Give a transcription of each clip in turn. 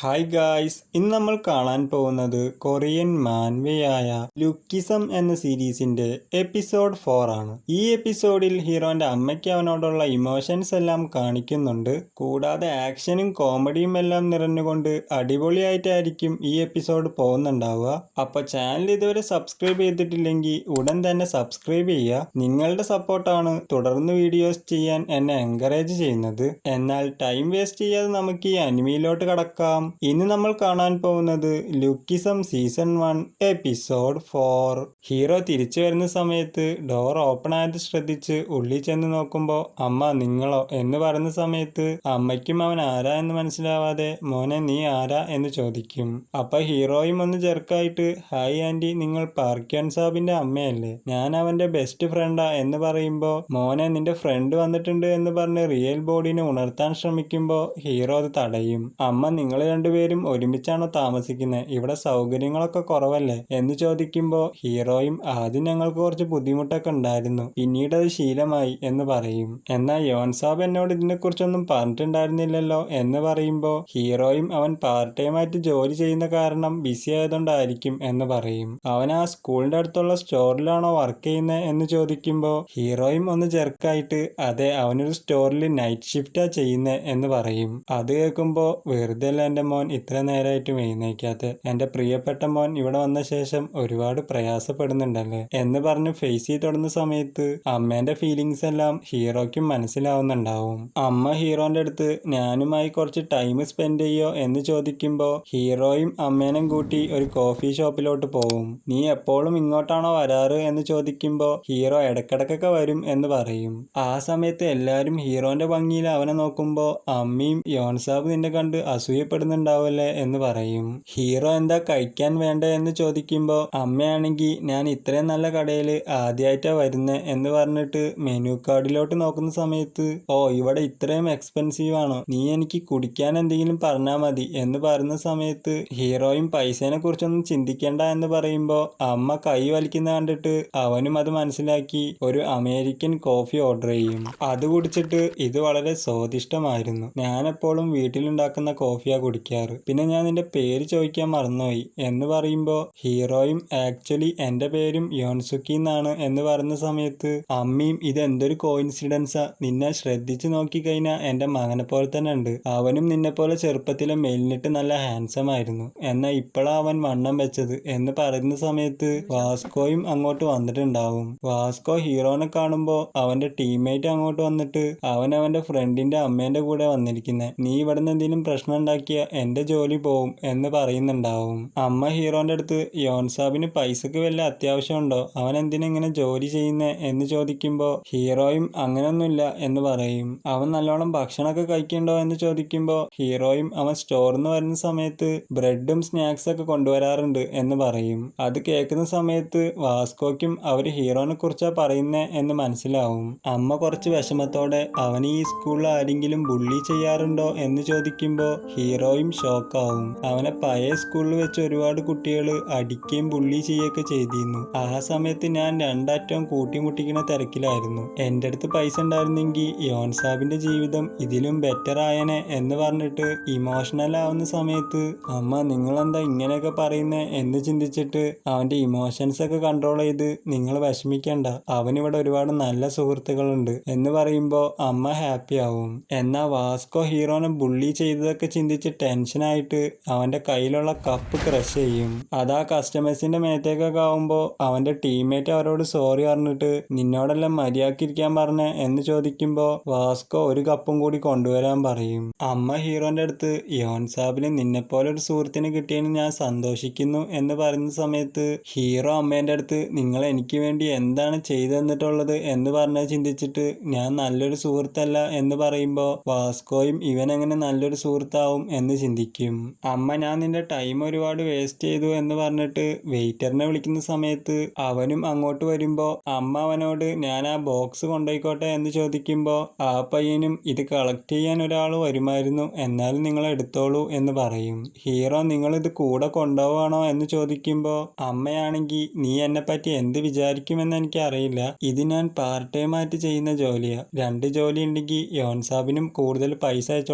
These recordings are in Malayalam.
ഹായ് ഗായ്സ്, ഇന്ന് നമ്മൾ കാണാൻ പോകുന്നത് കൊറിയൻ മാൻവയായ ലുക്കിസം എന്ന സീരീസിന്റെ എപ്പിസോഡ് 4 ആണ്. ഈ എപ്പിസോഡിൽ ഹീറോന്റെ അമ്മയ്ക്ക് അവനോടുള്ള ഇമോഷൻസ് എല്ലാം കാണിക്കുന്നുണ്ട്. കൂടാതെ ആക്ഷനും കോമഡിയും എല്ലാം നിറഞ്ഞുകൊണ്ട് അടിപൊളിയായിട്ടായിരിക്കും ഈ എപ്പിസോഡ് പോകുന്നുണ്ടാവുക. അപ്പോൾ ചാനൽ ഇതുവരെ സബ്സ്ക്രൈബ് ചെയ്തിട്ടില്ലെങ്കിൽ ഉടൻ തന്നെ സബ്സ്ക്രൈബ് ചെയ്യുക. നിങ്ങളുടെ സപ്പോർട്ടാണ് തുടർന്ന് വീഡിയോസ് ചെയ്യാൻ എന്നെ എൻകറേജ് ചെയ്യുന്നത്. എന്നാൽ ടൈം വേസ്റ്റ് ചെയ്യാതെ നമുക്ക് ഈ അനിമയിലോട്ട് കടക്കാം. ഇന്ന് നമ്മൾ കാണാൻ പോകുന്നത് ലുക്കിസം സീസൺ 1 എപ്പിസോഡ് 4. ഹീറോ തിരിച്ചു വരുന്ന സമയത്ത് ഡോർ ഓപ്പൺ ആയത് ശ്രദ്ധിച്ച് ഉള്ളിൽ ചെന്ന് നോക്കുമ്പോൾ അമ്മ നിങ്ങളോ എന്ന് പറയുന്ന സമയത്ത് അമ്മയ്ക്കും അവൻ ആരാ എന്ന് മനസ്സിലാവാതെ മോനെ നീ ആരാ എന്ന് ചോദിക്കും. അപ്പൊ ഹീറോയും ഒന്ന് ചെറുക്കായിട്ട് ഹായ് ആന്റി, നിങ്ങൾ പാർക്യാൻ സാബിന്റെ അമ്മയല്ലേ, ഞാൻ അവന്റെ ബെസ്റ്റ് ഫ്രണ്ടാ എന്ന് പറയുമ്പോൾ മോനെ നിന്റെ ഫ്രണ്ട് വന്നിട്ടുണ്ട് എന്ന് പറഞ്ഞ് റിയൽ ബോഡിനെ ഉണർത്താൻ ശ്രമിക്കുമ്പോൾ ഹീറോ അത് തടയും. അമ്മ നിങ്ങൾ രണ്ടുപേരും ഒരുമിച്ചാണോ താമസിക്കുന്നത്, ഇവിടെ സൗകര്യങ്ങളൊക്കെ കുറവല്ലേ എന്ന് ചോദിക്കുമ്പോൾ ഹീറോയും ആദ്യം ഞങ്ങൾക്ക് കുറച്ച് ബുദ്ധിമുട്ടൊക്കെ ഉണ്ടായിരുന്നു, പിന്നീട് അത് ശീലമായി എന്ന് പറയും. എന്നാൽ യോൻസാബ് എന്നോട് ഇതിനെക്കുറിച്ചൊന്നും പറഞ്ഞിട്ടുണ്ടായിരുന്നില്ലല്ലോ എന്ന് പറയുമ്പോൾ ഹീറോയും അവൻ പാർട്ട് ടൈം ആയിട്ട് ജോലി ചെയ്യുന്ന കാരണം ബിസി ആയതുകൊണ്ടായിരിക്കും എന്ന് പറയും. അവൻ ആ സ്കൂളിന്റെ അടുത്തുള്ള സ്റ്റോറിലാണോ വർക്ക് ചെയ്യുന്നത് എന്ന് ചോദിക്കുമ്പോൾ ഹീറോയും ഒന്ന് ചെറുക്കായിട്ട് അതെ അവനൊരു സ്റ്റോറിൽ നൈറ്റ് ഷിഫ്റ്റാ ചെയ്യുന്നത് എന്ന് പറയും. അത് കേൾക്കുമ്പോൾ വെറുതെ അല്ല എൻ്റെ മോൻ ഇത്ര നേരമായിട്ടും എഴുന്നേക്കാത്ത, എൻ്റെ പ്രിയപ്പെട്ട മോൻ ഇവിടെ വന്ന ശേഷം ഒരുപാട് പ്രയാസപ്പെടുന്നുണ്ടല്ലേ എന്ന് പറഞ്ഞ് ഫേസ് ചെയ്ത് തുടങ്ങുന്ന സമയത്ത് അമ്മേന്റെ ഫീലിങ്സ് എല്ലാം ഹീറോയ്ക്കും മനസ്സിലാവുന്നുണ്ടാവും. അമ്മ ഹീറോന്റെ അടുത്ത് ഞാനുമായി കുറച്ച് ടൈം സ്പെൻഡ് ചെയ്യോ എന്ന് ചോദിക്കുമ്പോൾ ഹീറോയും അമ്മേനും കൂട്ടി ഒരു കോഫി ഷോപ്പിലോട്ട് പോവും. നീ എപ്പോഴും ഇങ്ങോട്ടാണോ വരാറ് എന്ന് ചോദിക്കുമ്പോൾ ഹീറോ ഇടക്കിടക്കൊക്കെ വരും എന്ന് പറയും. ആ സമയത്ത് എല്ലാരും ഹീറോന്റെ ഭംഗിയിൽ അവനെ നോക്കുമ്പോൾ അമ്മയും യോൻസാബ് നിന്നെ കണ്ട് അസൂയപ്പെടുന്നുണ്ടാവല്ലേ എന്ന് പറയും. ഹീറോ എന്താ കഴിക്കാൻ വേണ്ട എന്ന് ചോദിക്കുമ്പോൾ അമ്മയാണെങ്കിൽ ഞാൻ ഇത്രയും നല്ല കടയിൽ ആദ്യമായിട്ടാ വരുന്നത് എന്ന് പറഞ്ഞിട്ട് മെനു കാർഡിലോട്ട് നോക്കുന്ന സമയത്ത് ഓ ഇവിടെ ഇത്രയും എക്സ്പെൻസീവ് ആണോ, നീ എനിക്ക് കുടിക്കാൻ എന്തെങ്കിലും പറഞ്ഞാൽ മതി എന്ന് പറയുന്ന സമയത്ത് ഹീറോയും പൈസേനെ കുറിച്ചൊന്നും ചിന്തിക്കേണ്ട എന്ന് പറയുമ്പോൾ അമ്മ കൈ വലിക്കുന്ന കണ്ടിട്ട് അവനും അത് മനസ്സിലാക്കി ഒരു അമേരിക്കൻ കോഫി ഓർഡർ ചെയ്യും. അത് കുടിച്ചിട്ട് ഇത് വളരെ സ്വാദിഷ്ടമായിരുന്നു, ഞാനെപ്പോഴും വീട്ടിലുണ്ടാക്കുന്ന കോഫിയാ കുടിക്കാറ്, പിന്നെ ഞാൻ നിന്റെ പേര് ചോദിക്കാൻ മറന്നുപോയി എന്ന് പറയുമ്പോൾ ഹീറോയും ആക്ച്വലി എൻ്റെ പേരും യോൺസുക്കി എന്നാണ് എന്ന് പറയുന്ന സമയത്ത് അമ്മയും ഇത് എന്തൊരു കോയിൻസിഡൻസാ, നിന്നെ ശ്രദ്ധിച്ചു നോക്കിക്കഴിഞ്ഞാൽ എൻ്റെ മകനെ പോലെ തന്നെ ഉണ്ട്, അവനും നിന്നെ പോലെ ചെറുപ്പത്തിലെ മെലിഞ്ഞിട്ട് നല്ല ഹാൻസം ആയിരുന്നു, എന്നാൽ ഇപ്പോഴാ അവൻ വണ്ണം വെച്ചത് എന്ന് പറയുന്ന സമയത്ത് വാസ്കോയും അങ്ങോട്ട് വന്നിട്ടുണ്ടാവും. വാസ്കോ ഹീറോനെ കാണുമ്പോൾ അവന്റെ ടീംമേറ്റ് അങ്ങോട്ട് വന്നിട്ട് അവൻ അവന്റെ ഫ്രണ്ടിന്റെ അമ്മേന്റെ കൂടെ വന്നിരിക്കുന്നത്, നീ ഇവിടുന്ന് എന്തെങ്കിലും പ്രശ്നം ഉണ്ടാക്കിയ എന്റെ ജോലി പോവും എന്ന് പറയുന്നുണ്ടാവും. അമ്മ ഹീറോന്റെ അടുത്ത് യോൻസാബിന് പൈസക്ക് വല്ല അത്യാവശ്യമുണ്ടോ, അവൻ എന്തിനെങ്ങനെ ജോലി ചെയ്യുന്നേ എന്ന് ചോദിക്കുമ്പോൾ ഹീറോയും അങ്ങനൊന്നുമില്ല എന്ന് പറയും. അവൻ നല്ലോണം ഭക്ഷണമൊക്കെ കഴിക്കണ്ടോ എന്ന് ചോദിക്കുമ്പോൾ ഹീറോയും അവൻ സ്റ്റോറിൽ നിന്ന് വരുന്ന സമയത്ത് ബ്രെഡും സ്നാക്സ് ഒക്കെ കൊണ്ടുവരാറുണ്ട് എന്ന് പറയും. അത് കേൾക്കുന്ന സമയത്ത് വാസ്കോയ്ക്കും അവര് ഹീറോനെ കുറിച്ചാ പറയുന്നേ എന്ന് മനസ്സിലാവും. അമ്മ കുറച്ച് വിഷമത്തോടെ അവൻ ഈ സ്കൂളിൽ ആരെങ്കിലും ബുള്ളി ചെയ്യാറുണ്ടോ എന്ന് ചോദിക്കുമ്പോൾ ഹീറോയും ഷോക്കാവും. അവനെ പഴയ സ്കൂളിൽ വെച്ച് ഒരുപാട് കുട്ടികൾ അടിക്കുകയും ബുള്ളി ചെയ്യുകയൊക്കെ ചെയ്തിരുന്നു, ആ സമയത്ത് ഞാൻ രണ്ടറ്റവും കൂട്ടിമുട്ടിക്കുന്ന തിരക്കിലായിരുന്നു, എൻ്റെ അടുത്ത് പൈസ ഉണ്ടായിരുന്നെങ്കിൽ യോൻസാബിന്റെ ജീവിതം ഇതിലും ബെറ്റർ ആയനെ എന്ന് പറഞ്ഞിട്ട് ഇമോഷണൽ ആവുന്ന സമയത്ത് അമ്മ നിങ്ങളെന്താ ഇങ്ങനെയൊക്കെ പറയുന്നേ എന്ന് ചിന്തിച്ചിട്ട് അവന്റെ ഇമോഷൻസ് ഒക്കെ കൺട്രോൾ ചെയ്ത് നിങ്ങൾ വിഷമിക്കണ്ട, അവനിവിടെ ഒരുപാട് നല്ല സുഹൃത്തുക്കളുണ്ട് എന്ന് പറയുമ്പോൾ അമ്മ ഹാപ്പി ആവും. എന്നാൽ വാസ്കോ ഹീറോനെ ബുള്ളി ചെയ്തതൊക്കെ ചിന്തിച്ച് ടെൻഷനായിട്ട് അവന്റെ കയ്യിലുള്ള കപ്പ് ക്രഷ് ചെയ്യും. അതാ കസ്റ്റമേഴ്സിന്റെ മേത്തേക്കൊക്കെ ആവുമ്പോൾ അവന്റെ ടീംമേറ്റ് അവരോട് സോറി പറഞ്ഞിട്ട് നിന്നോടെല്ലാം മര്യാദക്കിരിക്കാൻ പറഞ്ഞേ എന്ന് ചോദിക്കുമ്പോൾ വാസ്കോ ഒരു കപ്പും കൂടി കൊണ്ടുവരാൻ പറയും. അമ്മ ഹീറോന്റെ അടുത്ത് യോൻസാബിന് നിന്നെപ്പോലെ ഒരു സുഹൃത്തിനെ കിട്ടിയതിന് ഞാൻ സന്തോഷിക്കുന്നു എന്ന് പറയുന്ന സമയത്ത് ഹീറോ അമ്മേന്റെ അടുത്ത് നിങ്ങൾ എനിക്ക് വേണ്ടി എന്താണ് ചെയ്തു തന്നിട്ടുള്ളത് എന്ന് പറഞ്ഞത് ചിന്തിച്ചിട്ട് ഞാൻ നല്ലൊരു സുഹൃത്തല്ല എന്ന് പറയുമ്പോൾ വാസ്കോയും ഇവൻ എങ്ങനെ നല്ലൊരു സുഹൃത്താവും എന്ന് ചിന്തിക്കും. അമ്മ ഞാൻ നിന്റെ ടൈം ഒരുപാട് വേസ്റ്റ് ചെയ്തു എന്ന് പറഞ്ഞിട്ട് വെയിറ്ററിനെ വിളിക്കുന്ന സമയത്ത് അവനും അങ്ങോട്ട് വരുമ്പോൾ അമ്മ അവനോട് ഞാൻ ആ ബോക്സ് കൊണ്ടുപോയിക്കോട്ടെ എന്ന് ചോദിക്കുമ്പോൾ ആ പയ്യനും ഇത് കളക്ട് ചെയ്യാൻ ഒരാൾ വരുമായിരുന്നു, എന്നാലും നിങ്ങൾ എടുത്തോളൂ എന്ന് പറയും. ഹീറോ നിങ്ങൾ ഇത് കൂടെ കൊണ്ടുപോവാണോ എന്ന് ചോദിക്കുമ്പോൾ അമ്മയാണെങ്കിൽ നീ എന്നെ പറ്റി എന്ത് വിചാരിക്കുമെന്ന് എനിക്ക് അറിയില്ല, ഇത് ഞാൻ പാർട്ട് ടൈം ആയിട്ട് ചെയ്യുന്ന ജോലിയാ, 2 ജോലി ഉണ്ടെങ്കിൽ യോൻസാബിനും കൂടുതൽ പൈസ അയച്ചു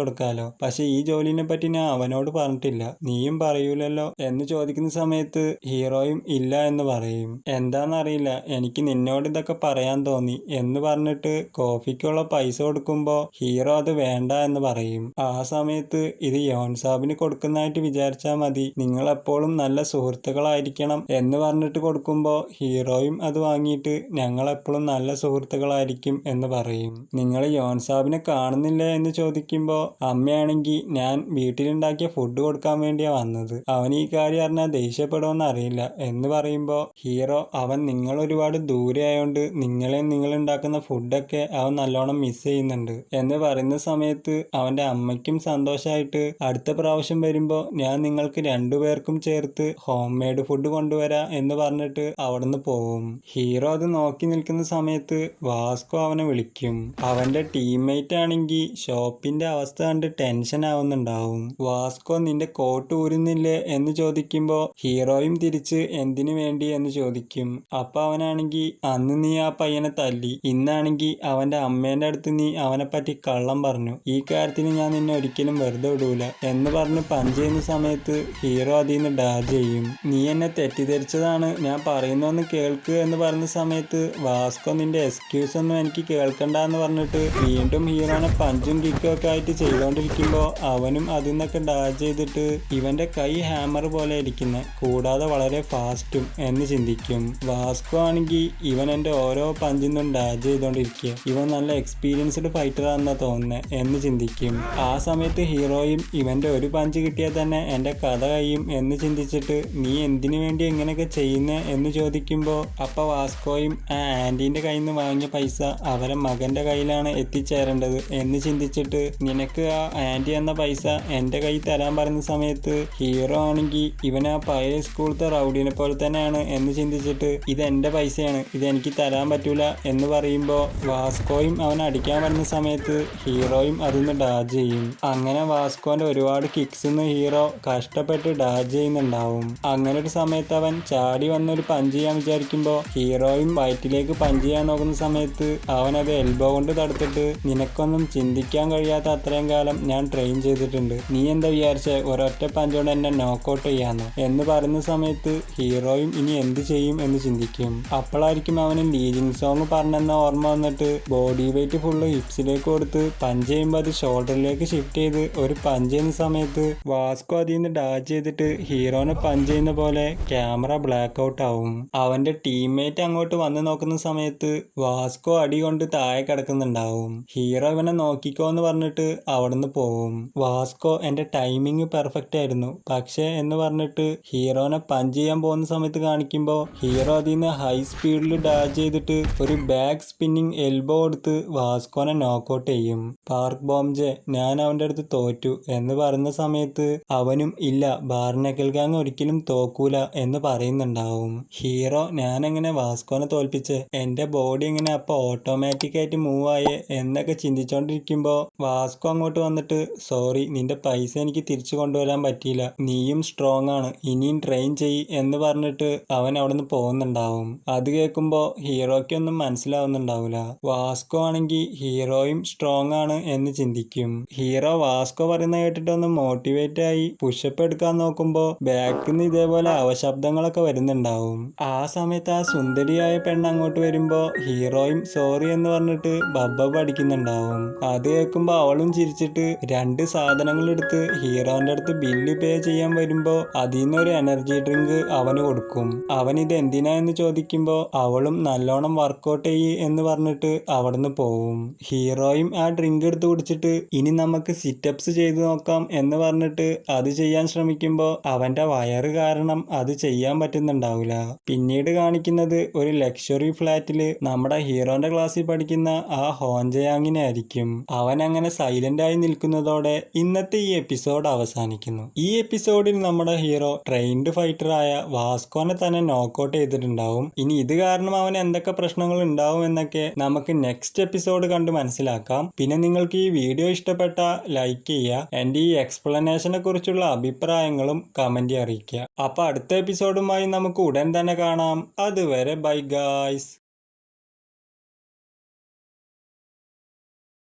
കൊടുക്കാലോ, പക്ഷെ ഈ ജോലിനെ പറ്റി ഞാൻ അവനോട് പറഞ്ഞിട്ടില്ല, നീയും പറയൂലല്ലോ എന്ന് ചോദിക്കുന്ന സമയത്ത് ഹീറോയും ഇല്ല എന്ന് പറയും. എന്താന്നറിയില്ല, എനിക്ക് നിന്നോട് ഇതൊക്കെ പറയാൻ തോന്നി എന്ന് പറഞ്ഞിട്ട് കോഫിക്കുള്ള പൈസ കൊടുക്കുമ്പോ ഹീറോ അത് വേണ്ട എന്ന് പറയും. ആ സമയത്ത് ഇത് യോൻ സാബിന് കൊടുക്കുന്നതായിട്ട് വിചാരിച്ചാൽ മതി, നിങ്ങൾ എപ്പോഴും നല്ല സുഹൃത്തുക്കളായിരിക്കണം എന്ന് പറഞ്ഞിട്ട് കൊടുക്കുമ്പോ ഹീറോയും അത് വാങ്ങിയിട്ട് ഞങ്ങൾ എപ്പോഴും നല്ല സുഹൃത്തുക്കളായിരിക്കും എന്ന് പറയും. നിങ്ങൾ യോൻ സാബിനെ കാണുന്നില്ല എന്ന് ചോദിക്കുമ്പോ അമ്മയാണെങ്കിൽ ഞാൻ വീട്ടിലുണ്ടാക്കിയ ഫുഡ് കൊടുക്കാൻ വേണ്ടിയാ വന്നത്, അവൻ ഈ കാര്യം അറിഞ്ഞാൽ ദേഷ്യപ്പെടുമെന്ന് അറിയില്ല എന്ന് പറയുമ്പോ ഹീറോ അവൻ നിങ്ങൾ ഒരുപാട് ദൂരെ ആയതുകൊണ്ട് നിങ്ങൾ ഉണ്ടാക്കുന്ന ഫുഡൊക്കെ അവൻ നല്ലോണം മിസ് ചെയ്യുന്നുണ്ട് എന്ന് പറയുന്ന സമയത്ത് അവന്റെ അമ്മയ്ക്കും സന്തോഷമായിട്ട് അടുത്ത പ്രാവശ്യം വരുമ്പോ ഞാൻ നിങ്ങൾക്ക് രണ്ടുപേർക്കും ചേർത്ത് ഹോം മെയ്ഡ് ഫുഡ് കൊണ്ടുവരാ എന്ന് പറഞ്ഞിട്ട് അവിടുന്ന് പോവും. ഹീറോ അത് നോക്കി നിൽക്കുന്ന സമയത്ത് വാസ്കോ അവനെ വിളിക്കും. അവന്റെ ടീംമേറ്റ് ആണെങ്കിൽ ഷോപ്പിന്റെ അവസ്ഥ കണ്ട് ടെൻഷൻ ആവുന്നുണ്ടാവും. വാസ്കോ നിന്റെ കോട്ട് ഊരുന്നില്ലേ എന്ന് ചോദിക്കുമ്പോ ഹീറോയും തിരിച്ച് എന്തിനു വേണ്ടി എന്ന് ചോദിക്കും. അപ്പൊ അവനാണെങ്കിൽ അന്ന് നീ ആ പയ്യനെ തല്ലി, ഇന്നാണെങ്കിൽ അവന്റെ അമ്മേന്റെ അടുത്ത് നീ അവനെ പറ്റി കള്ളം പറഞ്ഞു, ഈ കാര്യത്തിന് ഞാൻ നിന്നെ ഒരിക്കലും വെറുതെ വിടൂല എന്ന് പറഞ്ഞ് പഞ്ച് ചെയ്യുന്ന സമയത്ത് ഹീറോ അതിൽ നിന്ന് ഡാജ് ചെയ്യും. നീ എന്നെ തെറ്റിദ്ധരിച്ചതാണ്, ഞാൻ പറയുന്നൊന്ന് കേൾക്ക് എന്ന് പറഞ്ഞ സമയത്ത് വാസ്കോ നിന്റെ എക്സ്ക്യൂസ് ഒന്നും എനിക്ക് കേൾക്കണ്ട എന്ന് പറഞ്ഞിട്ട് വീണ്ടും ഹീറോനെ പഞ്ചും കിക്കും ഒക്കെ ആയിട്ട് ചെയ്തോണ്ടിരിക്കുമ്പോ അവനും അതിൽ നിന്നൊക്കെ ഡാജ് ചെയ്തിട്ട് ഇവന്റെ കൈ ഹാമർ പോലെ ഇരിക്കുന്ന, കൂടാതെ വളരെ ഫാസ്റ്റും എന്ന് ചിന്തിക്കും. വാസ്കോ ആണെങ്കിൽ ഇവൻ എന്റെ ഓരോ പഞ്ചിൽ നിന്നും ഡാജ് ചെയ്തോണ്ടിരിക്കുക, ഇവൻ നല്ല എക്സ്പീരിയൻസ്ഡ് ഫൈറ്റർ ആണെന്നാ തോന്നുന്നത് എന്ന് ചിന്തിക്കും. ആ സമയത്ത് ഹീറോയും ഇവന്റെ ഒരു പഞ്ച് കിട്ടിയാൽ തന്നെ എന്റെ കഥ കഴിയും എന്ന് ചിന്തിച്ചിട്ട് നീ എന്തിനു വേണ്ടി ഇങ്ങനെയൊക്കെ ചെയ്യുന്നേ എന്ന് ചോദിക്കുമ്പോ അപ്പൊ വാസ്കോയും ആ ആന്റീന്റെ കയ്യിൽ നിന്ന് വാങ്ങിയ പൈസ അവരെ മകന്റെ കയ്യിലാണ് എത്തിച്ചേരേണ്ടത് എന്ന് ചിന്തിച്ചിട്ട് നിനക്ക് ആ ആന്റി എന്ന പൈസ എന്റെ കയ്യിൽ തരാൻ പറയുന്ന സമയത്ത് ഹീറോ ആണെങ്കിൽ ഇവൻ ആ പഴയ സ്കൂളത്തെ റൗഡിനെ പോലെ തന്നെയാണ് എന്ന് ചിന്തിച്ചിട്ട് ഇത് എന്റെ പൈസയാണ്, ഇത് എനിക്ക് തരാൻ പറ്റൂല എന്ന് പറയുമ്പോ വാസ്കോയും അവൻ അടിക്കാൻ വരുന്ന സമയത്ത് ഹീറോയും അതിന്ന് ഡാജ് ചെയ്യും. അങ്ങനെ വാസ്കോന്റെ ഒരുപാട് കിക്സ് ഹീറോ കഷ്ടപ്പെട്ട് ഡാജ് ചെയ്യുന്നുണ്ടാവും. അങ്ങനെ ഒരു സമയത്ത് അവൻ ചാടി വന്നൊരു പഞ്ച് ചെയ്യാൻ വിചാരിക്കുമ്പോ ഹീറോയും വയറ്റിലേക്ക് പഞ്ച് ചെയ്യാൻ നോക്കുന്ന സമയത്ത് അവൻ അത് എൽബോ കൊണ്ട് തടുത്തിട്ട് നിനക്കൊന്നും ചിന്തിക്കാൻ കഴിയാത്ത അത്രയും കാലം ഞാൻ ട്രെയിൻ ചെയ്തിട്ടുണ്ട്, നീ എന്താ വിചാരിച്ചേ ഒരൊറ്റ പഞ്ചോണ്ട് എന്നെ നോക്കൗട്ട് ചെയ്യാന്ന് എന്ന് പറയുന്ന സമയത്ത് ഹീറോയും ഇനി എന്ത് ചെയ്യും എന്ന് ചിന്തിക്കും. അപ്പോഴായിരിക്കും അവന് ലീജിങ് സോങ് പറഞ്ഞെന്ന ഓർമ്മ വന്നിട്ട് ബോഡി വെയിറ്റ് ഫുള്ള് ഹിപ്സിലേക്ക് കൊടുത്ത് പഞ്ച് ചെയ്യുമ്പോൾ അത് ഷോൾഡറിലേക്ക് ഷിഫ്റ്റ് ചെയ്ത് ഒരു പഞ്ച് ചെയ്യുന്ന സമയത്ത് വാസ്കോ അതിൽ നിന്ന് ഡാജ് ചെയ്തിട്ട് ഹീറോനെ പഞ്ച് ചെയ്യുന്ന പോലെ ക്യാമറ ബ്ലാക്ക് ഔട്ട് ആവും. അവന്റെ ടീംമേറ്റ് അങ്ങോട്ട് വന്ന് നോക്കുന്ന സമയത്ത് വാസ്കോ അടി കൊണ്ട് താഴെ കിടക്കുന്നുണ്ടാവും. ഹീറോ ഇവനെ നോക്കിക്കോ എന്ന് പറഞ്ഞിട്ട് അവിടുന്ന് പോവും. വാസ്കോ എന്റെ ടൈമിങ് പെർഫെക്റ്റ് ആയിരുന്നു പക്ഷേ എന്ന് പറഞ്ഞിട്ട് ഹീറോനെ പഞ്ച് ചെയ്യാൻ പോകുന്ന സമയത്ത് കാണിക്കുമ്പോൾ ഹീറോ അതിൽ നിന്ന് ഹൈ സ്പീഡിൽ ഡാജ് ചെയ്തിട്ട് ഒരു ബാക്ക് സ്പിന്നിങ് എൽബോ എടുത്ത് വാസ്കോനെ നോക്കൗട്ട് ചെയ്യും. പാർക്ക് ബോംജെ ഞാൻ അവന്റെ അടുത്ത് തോറ്റു എന്ന് പറയുന്ന സമയത്ത് അവനും ഇല്ല, ബാർനക്കൽ ഗാങ് ഒരിക്കലും തോക്കൂല എന്ന് പറയുന്നുണ്ടാവും. ഹീറോ ഞാൻ എങ്ങനെ വാസ്കോനെ തോൽപ്പിച്ച് എന്റെ ബോഡി എങ്ങനെ അപ്പൊ ഓട്ടോമാറ്റിക് ആയിട്ട് മൂവ് ആയേ എന്നൊക്കെ ചിന്തിച്ചോണ്ടിരിക്കുമ്പോ വാസ്കോ അങ്ങോട്ട് വന്നിട്ട് സോറി നിന്റെ പൈസ എനിക്ക് തിരിച്ചു കൊണ്ടുവരാൻ പറ്റിയില്ല, നീയും സ്ട്രോങ് ആണ്, ഇനിയും ട്രെയിൻ ചെയ്യ് എന്ന് പറഞ്ഞിട്ട് അവൻ അവിടുന്ന് പോകുന്നുണ്ടാവും. അത് കേൾക്കുമ്പോ ഹീറോയ്ക്കൊന്നും മനസ്സിലാവുന്നുണ്ടാവില്ല. വാസ്കോ ആണെങ്കിൽ ഹീറോയും സ്ട്രോങ് ആണ് എന്ന് ചിന്തിക്കും. ഹീറോ വാസ്കോ പറയുന്ന കേട്ടിട്ടൊന്ന് മോട്ടിവേറ്റ് ആയി പുഷപ്പ് എടുക്കാൻ നോക്കുമ്പോ ബാക്കിൽ നിന്ന് ഇതേപോലെ അവശബ്ദങ്ങളൊക്കെ വരുന്നുണ്ടാവും. ആ സമയത്ത് ആ സുന്ദരിയായ പെണ്ണ് അങ്ങോട്ട് വരുമ്പോ ഹീറോയും സോറി എന്ന് പറഞ്ഞിട്ട് ബബ്ബ പഠിക്കുന്നുണ്ടാവും. അത് കേൾക്കുമ്പോ അവളും ചിരിച്ചിട്ട് രണ്ട് സാധനങ്ങൾ എടുത്ത് ഹീറോന്റെ അടുത്ത് ബില്ല് പേ ചെയ്യാൻ വരുമ്പോ അതിൽ നിന്നൊരു എനർജി ഡ്രിങ്ക് അവന് കൊടുക്കും. അവൻ ഇത് എന്തിനാ എന്ന് ചോദിക്കുമ്പോ അവളും നല്ലോണം വർക്കൗട്ട് ചെയ്യ് എന്ന് പറഞ്ഞിട്ട് അവിടുന്ന് പോവും. ഹീറോയും ആ ഡ്രിങ്ക് എടുത്ത് കുടിച്ചിട്ട് ഇനി നമുക്ക് സിറ്റപ്സ് ചെയ്ത് നോക്കാം എന്ന് പറഞ്ഞിട്ട് അത് ചെയ്യാൻ ശ്രമിക്കുമ്പോ അവന്റെ വയറ് കാരണം അത് ചെയ്യാൻ പറ്റുന്നുണ്ടാവില്ല. പിന്നീട് കാണിക്കുന്നത് ഒരു ലക്ഷറി ഫ്ലാറ്റില് നമ്മുടെ ഹീറോന്റെ ക്ലാസ്സിൽ പഠിക്കുന്ന ആ ഹോൻജയാങ്ങിനെ ആയിരിക്കും. അവൻ അങ്ങനെ സൈലന്റ് ആയി നിൽക്കുന്നതോടെ ഇന്നത്തെ ഈ എപ്പിസോഡ് അവസാനിക്കുന്നു. ഈ എപ്പിസോഡിൽ നമ്മുടെ ഹീറോ ട്രെയിൻഡ് ഫൈറ്റർ ആയ വാസ്കോനെ തന്നെ നോക്കൗട്ട് ചെയ്തിട്ടുണ്ടാവും. ഇനി ഇത് കാരണം അവന് എന്തൊക്കെ പ്രശ്നങ്ങൾ ഉണ്ടാവും എന്നൊക്കെ നമുക്ക് നെക്സ്റ്റ് എപ്പിസോഡ് കണ്ട് മനസ്സിലാക്കാം. പിന്നെ നിങ്ങൾക്ക് ഈ വീഡിയോ ഇഷ്ടപ്പെട്ട ലൈക്ക് ചെയ്യുക, എൻ്റെ ഈ എക്സ്പ്ലനേഷനെ കുറിച്ചുള്ള അഭിപ്രായങ്ങളും കമന്റ് അറിയിക്കുക. അപ്പൊ അടുത്ത എപ്പിസോഡുമായി നമുക്ക് ഉടൻ തന്നെ കാണാം. അതുവരെ ബൈ ഗായ്സ്.